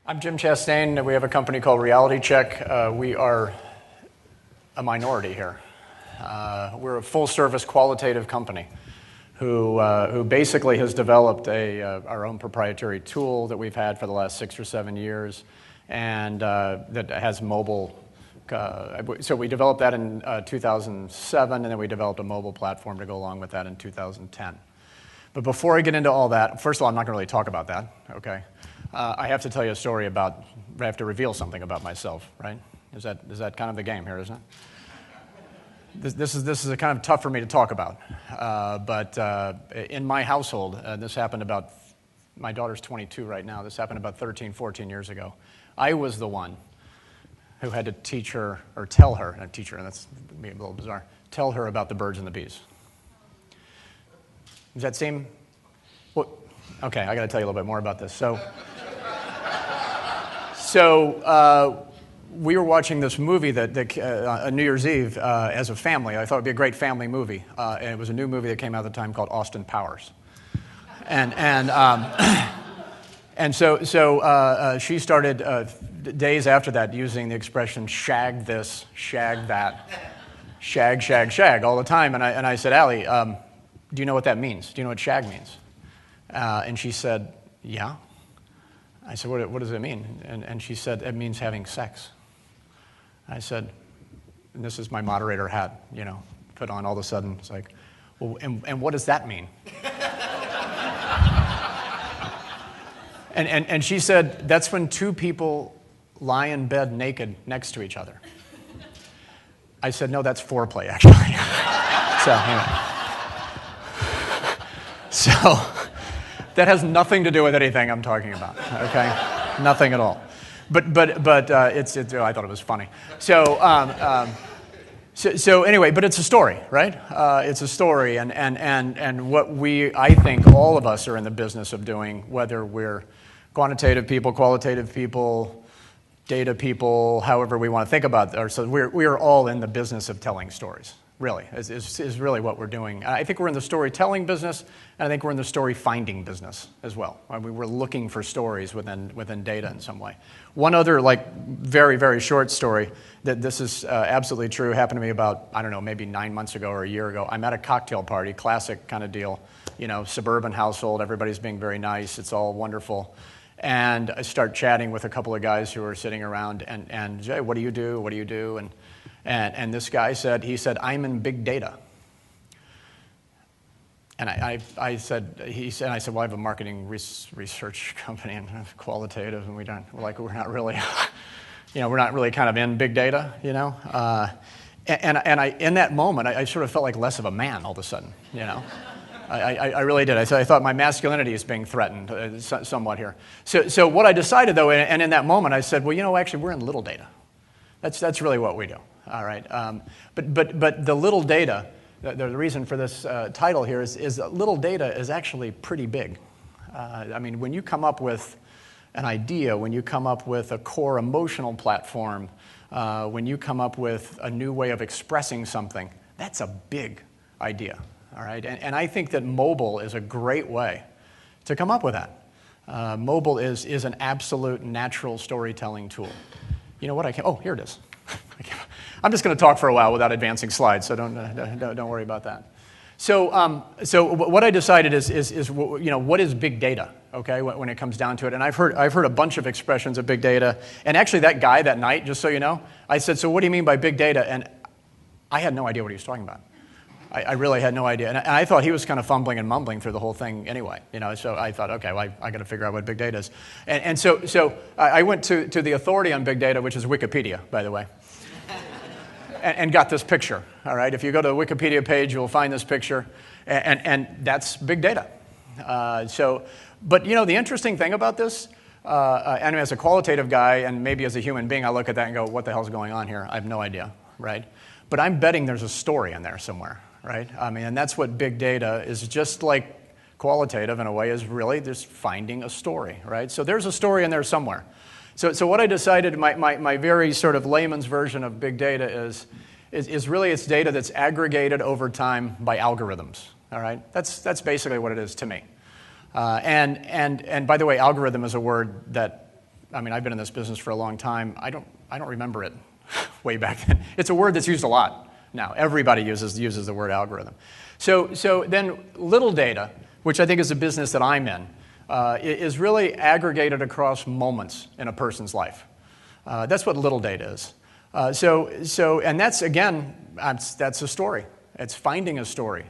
I'm Jim Chastain. We have a company called RealityCheck. We are a minority here. We're a full-service qualitative company who basically has developed our own proprietary tool that we've had for the last 6 or 7 years, and that has mobile. So we developed that in 2007, and then we developed a mobile platform to go along with that in 2010. But before I get into all that, first of all, I'm not going to really talk about that, okay? I have to tell you a story about, I have to reveal something about myself, right? Is that kind of the game here, isn't it? This is kind of tough for me to talk about. But in my household, this happened about, my daughter's 22 right now, this happened about 13, 14 years ago. I was the one who had to teach her, or tell her, not teach her, and that's a little bizarre, tell her about the birds and the bees. Does that seem, well, okay, I got to tell you a little bit more about this. So we were watching this movie on New Year's Eve as a family. I thought it would be a great family movie. And it was a new movie that came out at the time called Austin Powers. And so she started days after that using the expression shag this, shag that, shag all the time. And I said, Allie, do you know what that means? Do you know what shag means? And she said, yeah. I said, what does it mean? And she said, it means having sex. I said, and this is my moderator hat, put on all of a sudden. It's like, well, and what does that mean? And she said, that's when two people lie in bed naked next to each other. I said, no, that's foreplay, actually. So that has nothing to do with anything I'm talking about, okay? Nothing at all. But I thought it was funny. So anyway, but it's a story, right? It's a story, and what I think all of us are in the business of doing, whether we're quantitative people, qualitative people, data people, however we want to think about it. So we are all in the business of telling stories. Really, is really what we're doing. I think we're in the storytelling business, and I think we're in the story finding business as well. I mean, we're looking for stories within data in some way. One other, very, very short story that this is absolutely true happened to me about, I don't know, maybe 9 months ago or a year ago. I'm at a cocktail party, classic kind of deal, suburban household, everybody's being very nice, it's all wonderful. And I start chatting with a couple of guys who are sitting around, and Jay, what do you do? What do you do? And this guy said, I'm in big data. And I said, well, I have a marketing research company and qualitative, and we're not really, we're not really kind of in big data, And in that moment, I sort of felt like less of a man all of a sudden, I really did. I thought my masculinity is being threatened somewhat here. So what I decided, though, and in that moment, I said, well, actually, we're in little data. That's really what we do. All right, but the little data, the reason for this title here is that little data is actually pretty big. I mean, when you come up with an idea, when you come up with a core emotional platform, when you come up with a new way of expressing something, that's a big idea. All right, and I think that mobile is a great way to come up with that. Mobile is an absolute natural storytelling tool. You know what? Here it is. I'm just going to talk for a while without advancing slides, so don't worry about that. So what I decided is what is big data? Okay, when it comes down to it, and I've heard a bunch of expressions of big data, and actually that guy that night, just so you know, I said, so what do you mean by big data? And I had no idea what he was talking about. I really had no idea, and I thought he was kind of fumbling and mumbling through the whole thing anyway. So I thought, okay, well, I got to figure out what big data is, and so I went to the authority on big data, which is Wikipedia, by the way. And got this picture, all right? If you go to the Wikipedia page, you'll find this picture, and that's big data. But the interesting thing about this, and as a qualitative guy, and maybe as a human being, I look at that and go, what the hell's going on here? I have no idea, right? But I'm betting there's a story in there somewhere, right? I mean, and that's what big data is, just like qualitative in a way, is really just finding a story, right? So there's a story in there somewhere. So what I decided, my very sort of layman's version of big data is really it's data that's aggregated over time by algorithms. All right, that's basically what it is to me. And by the way, algorithm is a word that I mean, I've been in this business for a long time. I don't remember it way back then. It's a word that's used a lot now. Everybody uses the word algorithm. So then little data, which I think is a business that I'm in, is really aggregated across moments in a person's life. That's what little data is. And that's, again, that's a story. It's finding a story.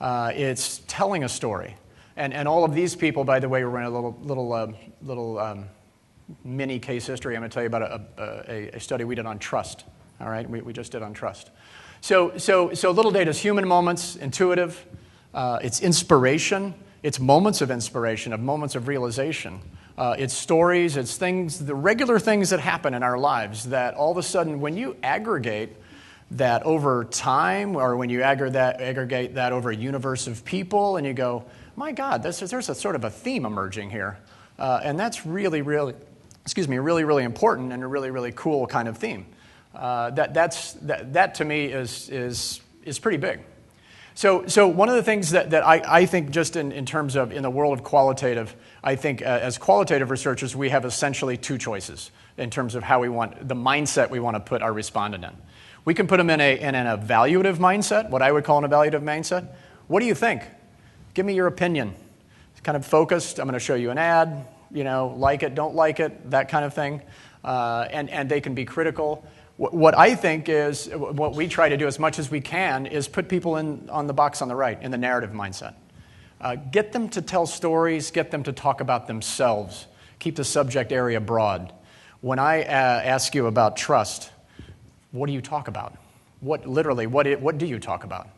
It's telling a story. And all of these people, by the way, we're in a little mini case history. I'm going to tell you about a study we did on trust. All right, we just did on trust. So little data is human moments, intuitive. It's inspiration. It's moments of inspiration, of moments of realization. It's stories. It's things, the regular things that happen in our lives that all of a sudden, when you aggregate that over time, or when you aggregate that over a universe of people, and you go, my God, there's a sort of a theme emerging here, and that's really important and a really cool kind of theme. That to me is pretty big. So one of the things that I think just in terms of in the world of qualitative, I think as qualitative researchers, we have essentially two choices in terms of how we want, the mindset we want to put our respondent in. We can put them in an evaluative mindset, what I would call an evaluative mindset. What do you think? Give me your opinion. It's kind of focused. I'm going to show you an ad, like it, don't like it, that kind of thing. And they can be critical. What I think is, what we try to do as much as we can is put people on the box on the right, in the narrative mindset. Get them to tell stories, get them to talk about themselves. Keep the subject area broad. When I ask you about trust, what do you talk about? What do you talk about?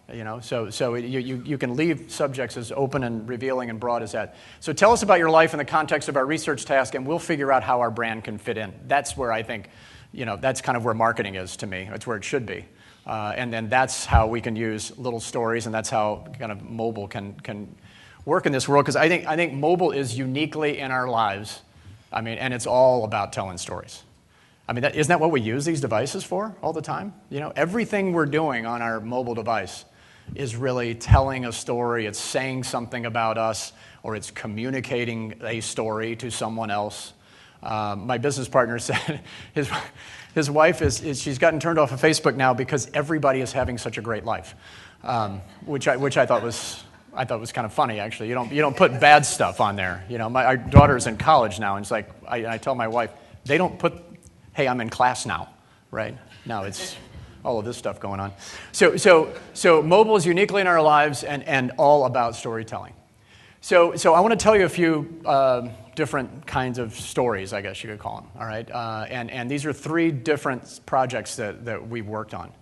So you can leave subjects as open and revealing and broad as that. So tell us about your life in the context of our research task, and we'll figure out how our brand can fit in. That's where I think, that's kind of where marketing is to me. That's where it should be. And then that's how we can use little stories, and that's how kind of mobile can work in this world. Because I think mobile is uniquely in our lives. I mean, and it's all about telling stories. I mean, isn't that what we use these devices for all the time? Everything we're doing on our mobile device is really telling a story. It's saying something about us, or it's communicating a story to someone else. My business partner said his wife she's gotten turned off of Facebook now because everybody is having such a great life, which I thought was kind of funny, actually. You don't put bad stuff on there. Our daughter's in college now, and it's like I tell my wife, they don't put, hey, I'm in class now, right? Now it's all of this stuff going on. So mobile is uniquely in our lives and all about storytelling. So I want to tell you a few different kinds of stories, I guess you could call them, all right? And these are three different projects that we've worked on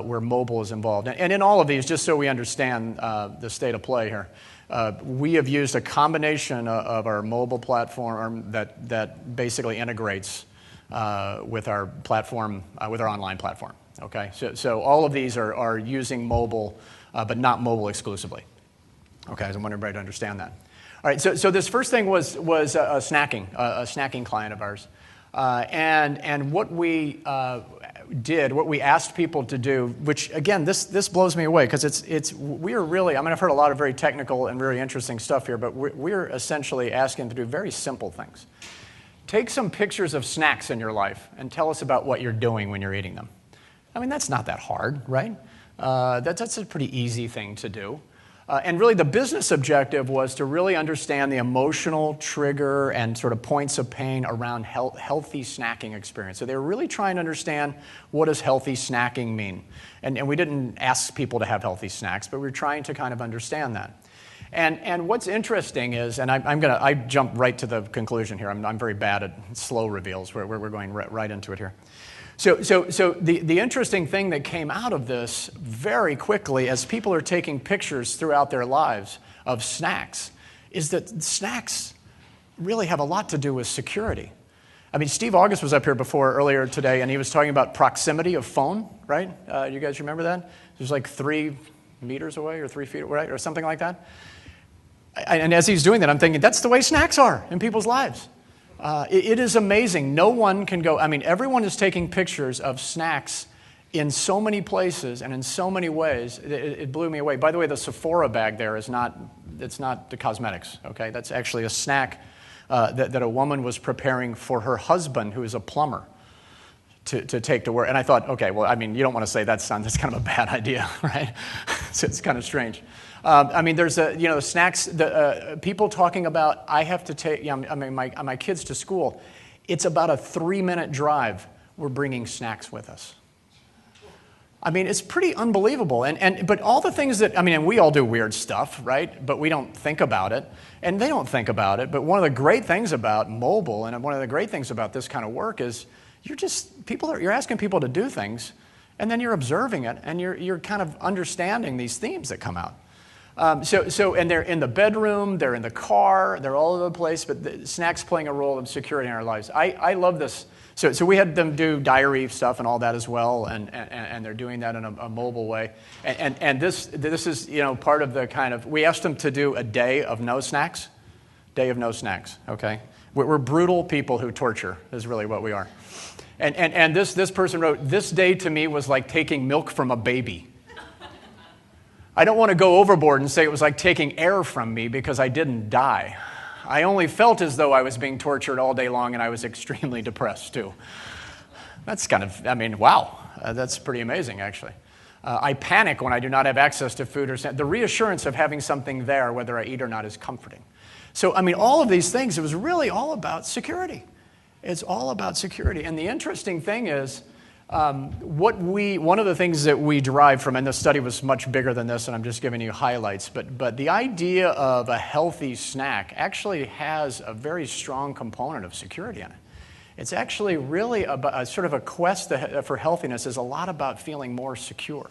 where mobile is involved. And in all of these, just so we understand the state of play here, we have used a combination of our mobile platform that basically integrates with our platform, with our online platform, okay? So all of these are using mobile, but not mobile exclusively. Okay, so I want everybody to understand that. All right, so this first thing was a snacking client of ours. And what we did, what we asked people to do, which again, this blows me away because we're really, I mean, I've heard a lot of very technical and very interesting stuff here, but we're essentially asking them to do very simple things. Take some pictures of snacks in your life and tell us about what you're doing when you're eating them. I mean, that's not that hard, right? That's a pretty easy thing to do. And really the business objective was to really understand the emotional trigger and sort of points of pain around healthy snacking experience. So they were really trying to understand, what does healthy snacking mean? And we didn't ask people to have healthy snacks, but we were trying to kind of understand that. And what's interesting is, and I jump right to the conclusion here. I'm very bad at slow reveals. We're going right into it here. So the interesting thing that came out of this very quickly, as people are taking pictures throughout their lives of snacks, is that snacks really have a lot to do with security. I mean, Steve August was up here earlier today, and he was talking about proximity of phone, right? You guys remember that? It was like 3 meters away or 3 feet away or something like that. And as he's doing that, I'm thinking, that's the way snacks are in people's lives. It is amazing. No one can go, I mean, everyone is taking pictures of snacks in so many places and in so many ways. It blew me away. By the way, the Sephora bag there it's not the cosmetics, okay? That's actually a snack that a woman was preparing for her husband, who is a plumber, to take to work. And I thought, okay, well, I mean, you don't want to say that's kind of a bad idea, right? So it's kind of strange. I mean, there's snacks. People talking about, I have to take my kids to school. It's about a 3-minute drive. We're bringing snacks with us. I mean, it's pretty unbelievable. But all the things that, and we all do weird stuff, right? But we don't think about it, and they don't think about it. But one of the great things about mobile, and one of the great things about this kind of work is you're asking people to do things, and then you're observing it, and you're kind of understanding these themes that come out. And they're in the bedroom, they're in the car, they're all over the place, but the snacks playing a role of security in our lives. I love this. So we had them do diary stuff and all that as well, and they're doing that in a mobile way. And this is part of the kind of, we asked them to do a day of no snacks. Day of no snacks, okay? We're brutal people who torture, is really what we are. And this person wrote, "This day to me was like taking milk from a baby. I don't want to go overboard and say it was like taking air from me because I didn't die. I only felt as though I was being tortured all day long, and I was extremely depressed too." That's kind of, wow. That's pretty amazing, actually. I panic when I do not have access to food or the reassurance of having something there, whether I eat or not, is comforting. So, all of these things, it was really all about security. It's all about security. And the interesting thing is, one of the things that we derive from, and the study was much bigger than this, and I'm just giving you highlights, but the idea of a healthy snack actually has a very strong component of security in it. It's actually really about sort of a quest for healthiness is a lot about feeling more secure.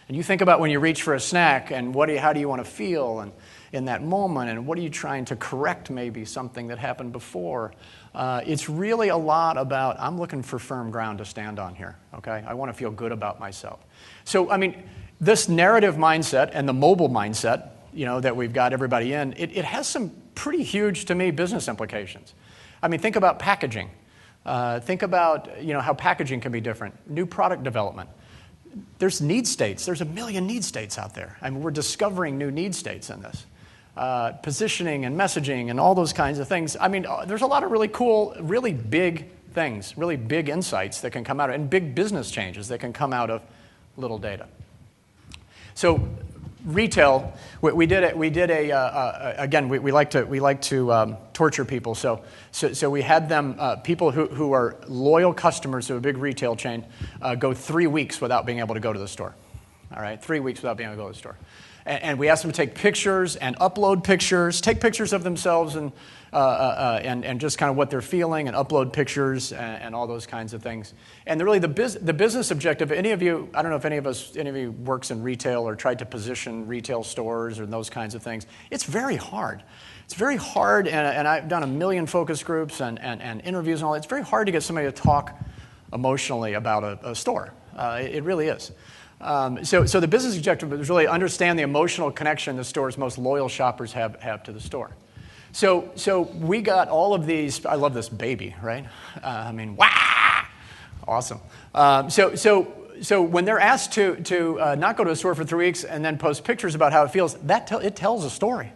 And you think about when you reach for a snack, and how do you want to feel and in that moment, and what are you trying to correct, maybe something that happened before. It's really a lot about, I'm looking for firm ground to stand on here, okay? I want to feel good about myself. So, this narrative mindset and the mobile mindset, that we've got everybody in, it has some pretty huge, to me, business implications. Think about packaging. Think about, how packaging can be different. New product development. There's need states. There's 1 million need states out there. We're discovering new need states in this. Positioning and messaging and all those kinds of things. There's a lot of really cool, really big things, really big insights that can come out of, and big business changes that can come out of little data. So, retail, we like to torture people. So we had them, people who are loyal customers of a big retail chain, go 3 weeks without being able to go to the store. All right, 3 weeks without being able to go to the store. And we asked them to take pictures and upload pictures, take pictures of themselves and just kind of what they're feeling, and upload pictures and all those kinds of things. And really the business objective, any of you, I don't know if any of you works in retail or tried to position retail stores or those kinds of things. It's very hard. It's very hard, and I've done 1 million focus groups and interviews and all that. It's very hard to get somebody to talk emotionally about a store. It really is. So the business objective is really understand the emotional connection the store's most loyal shoppers have to the store. So we got all of these. I love this baby, right? Wah! Awesome. So when they're asked to not go to a store for 3 weeks and then post pictures about how it feels, it tells a story.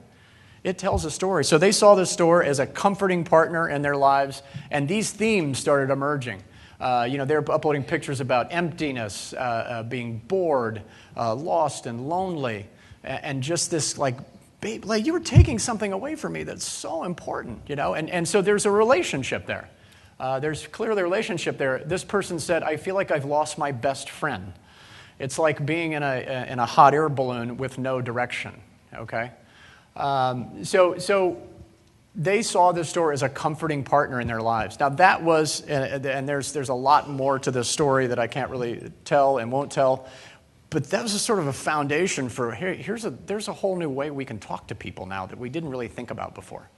It tells a story. So they saw the store as a comforting partner in their lives, and these themes started emerging. They're uploading pictures about emptiness, being bored, lost and lonely, and just this babe, you were taking something away from me that's so important, and so there's a relationship there. There's clearly a relationship there. This person said, "I feel like I've lost my best friend." It's like being in a hot air balloon with no direction, okay? So they saw this store as a comforting partner in their lives. Now that was, and there's a lot more to this story that I can't really tell and won't tell, but that was a sort of a foundation for, there's a whole new way we can talk to people now that we didn't really think about before.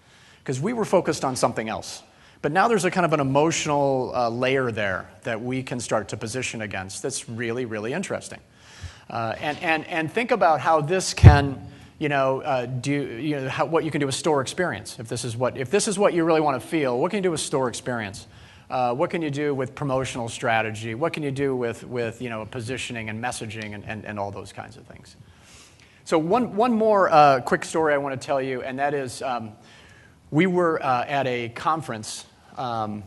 Because we were focused on something else. But now there's a kind of an emotional layer there that we can start to position against that's really, really interesting. And think about how this can, what you can do with store experience. If this is what you really want to feel, what can you do with store experience? What can you do with promotional strategy? What can you do with positioning and messaging and all those kinds of things? So one more quick story I want to tell you, and that is We were at a conference, I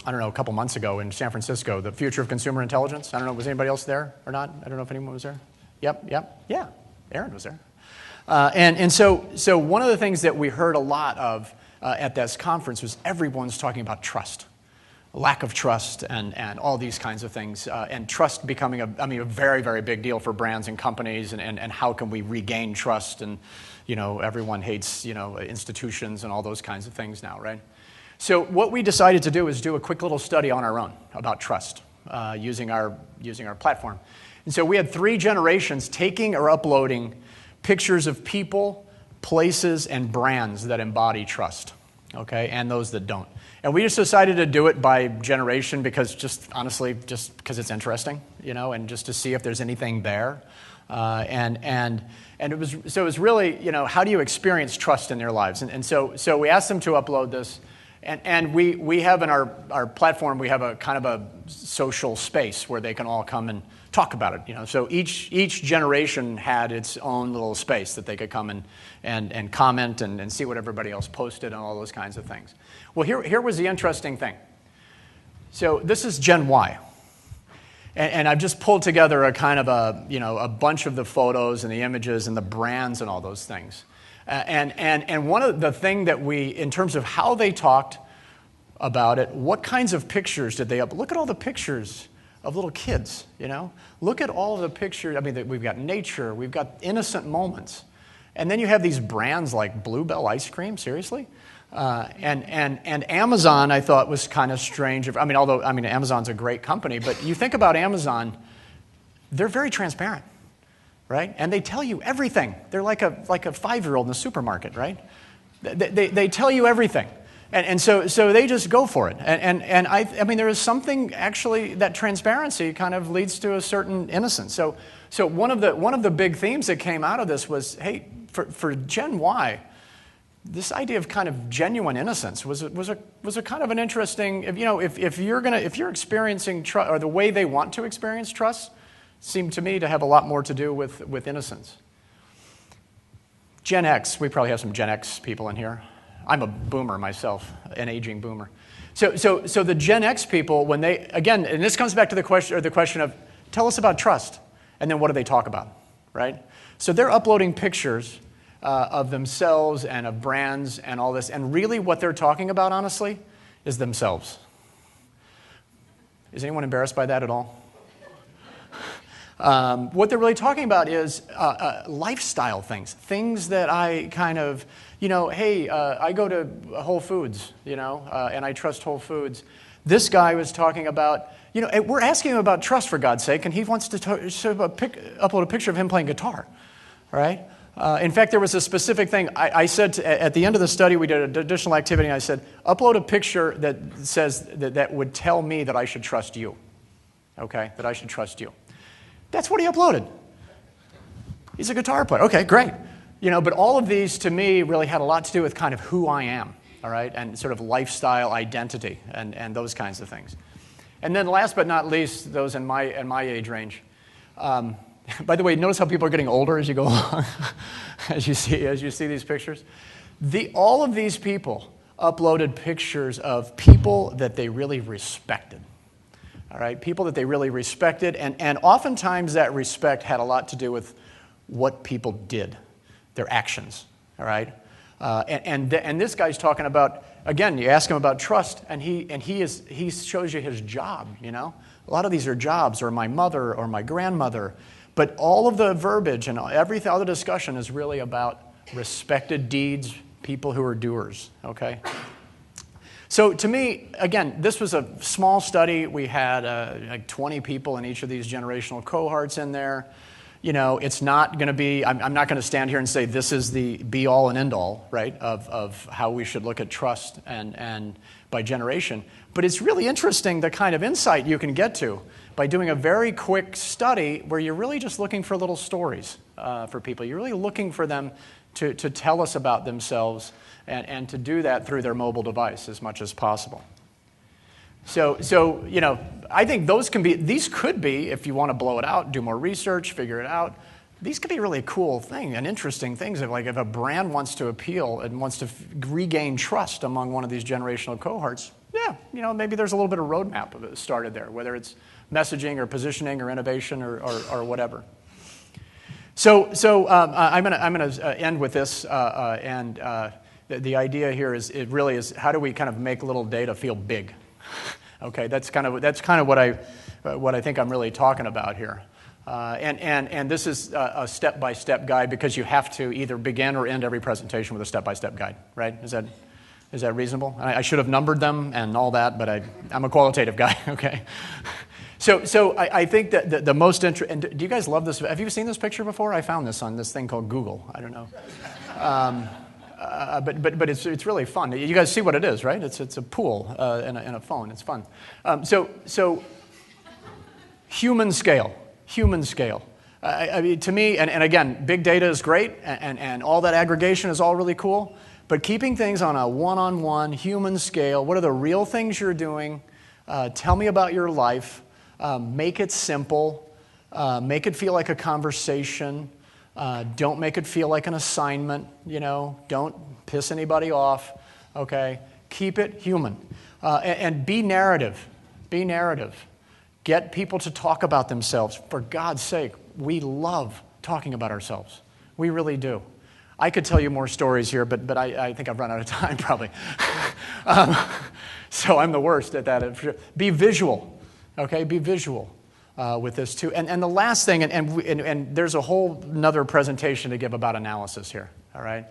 don't know, a couple months ago in San Francisco, the Future of Consumer Intelligence. I don't know, was anybody else there or not? I don't know if anyone was there. Yeah, Aaron was there. So one of the things that we heard a lot of at this conference was everyone's talking about trust, lack of trust, and all these kinds of things, and trust becoming a very, very big deal for brands and companies, and how can we regain trust, and everyone hates institutions and all those kinds of things now, right? So what we decided to do is do a quick little study on our own about trust using our platform. And so we had 3 generations taking or uploading pictures of people, places, and brands that embody trust, okay, and those that don't. And we just decided to do it by generation because honestly, because it's interesting, and just to see if there's anything there. And it was really, how do you experience trust in their lives? And so we asked them to upload this. And we have in our platform, we have a kind of a social space where they can all come and talk about it. So each generation had its own little space that they could come and comment and see what everybody else posted and all those kinds of things. Well, here was the interesting thing. So this is Gen Y. And I've just pulled together a kind of a bunch of the photos and the images and the brands and all those things. And one of the thing that in terms of how they talked about it, what kinds of pictures did they look at all the pictures of little kids, Look at all of the pictures. I mean, we've got nature, we've got innocent moments. And then you have these brands like Bluebell ice cream, seriously? And Amazon, I thought, was kind of strange. Although Amazon's a great company, but you think about Amazon, they're very transparent. Right? And they tell you everything. They're like a 5-year-old in the supermarket, right? They tell you everything. And so they just go for it. And there is something, actually, that transparency kind of leads to a certain innocence. So one of the big themes that came out of this was, hey, for Gen Y, this idea of kind of genuine innocence was a kind of an interesting, if you're experiencing trust, or the way they want to experience trust, seemed to me to have a lot more to do with innocence. Gen X, we probably have some Gen X people in here. I'm a boomer myself, an aging boomer. So the Gen X people, when they, again, and this comes back to the question of, tell us about trust, and then what do they talk about, right? So they're uploading pictures of themselves and of brands and all this, and really what they're talking about, honestly, is themselves. Is anyone embarrassed by that at all? What they're really talking about is lifestyle things that I kind of, hey, I go to Whole Foods, and I trust Whole Foods. This guy was talking about, we're asking him about trust, for God's sake, and he wants to upload a picture of him playing guitar, right? In fact, there was a specific thing. I said at the end of the study, we did an additional activity, and I said, upload a picture that says that would tell me that I should trust you, okay, that I should trust you. That's what he uploaded. He's a guitar player. Okay, great. But all of these, to me, really had a lot to do with kind of who I am, all right, and sort of lifestyle identity and those kinds of things. And then last but not least, those in my age range. By the way, notice how people are getting older as you go along, as you see these pictures. All of these people uploaded pictures of people that they really respected. All right, people that they really respected, and oftentimes that respect had a lot to do with what people did, their actions. All right, and this guy's talking about, again, you ask him about trust, and he shows you his job. A lot of these are jobs, or my mother, or my grandmother, but all of the verbiage and every other discussion is really about respected deeds, people who are doers. Okay. So to me, again, this was a small study. We had like 20 people in each of these generational cohorts in there. It's not going to be, I'm not going to stand here and say this is the be-all and end-all, right, of how we should look at trust and by generation. But it's really interesting the kind of insight you can get to by doing a very quick study where you're really just looking for little stories for people. You're really looking for them to tell us about themselves, and to do that through their mobile device as much as possible. So I think these could be, if you want to blow it out, do more research, figure it out, these could be really cool things and interesting things. If a brand wants to appeal and wants to regain trust among one of these generational cohorts, yeah, maybe there's a little bit of roadmap started there, whether it's messaging or positioning or innovation or whatever. So I'm going to end with this, and the idea here is how do we kind of make little data feel big? Okay, that's kind of what I think I'm really talking about here. And this is a step-by-step guide because you have to either begin or end every presentation with a step-by-step guide, right? Is that reasonable? I should have numbered them and all that, but I'm a qualitative guy, okay? So I think that the most interesting, and do you guys love this? Have you seen this picture before? I found this on this thing called Google. I don't know. But it's really fun. You guys see what it is, right? It's a pool and a phone. It's fun. So human scale. I mean, to me, and again, big data is great, and all that aggregation is all really cool, but keeping things on a one-on-one human scale, what are the real things you're doing? Tell me about your life. Make it simple. Make it feel like a conversation. Don't make it feel like an assignment, Don't piss anybody off, okay? Keep it human. And be narrative. Be narrative. Get people to talk about themselves. For God's sake, we love talking about ourselves. We really do. I could tell you more stories here, but I think I've run out of time probably. So I'm the worst at that. Be visual, okay? Be visual with this too. And the last thing, and there's a whole another presentation to give about analysis here, all right?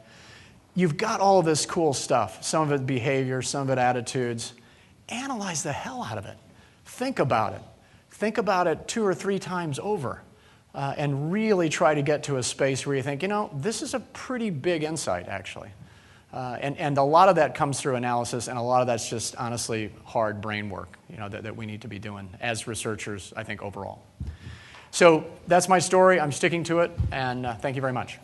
You've got all of this cool stuff. Some of it behavior, some of it attitudes. Analyze the hell out of it. Think about it. Think about it 2 or 3 times over and really try to get to a space where you think, this is a pretty big insight, actually. And a lot of that comes through analysis, and a lot of that's just, honestly, hard brain work, that we need to be doing as researchers, I think, overall. So that's my story. I'm sticking to it, and thank you very much.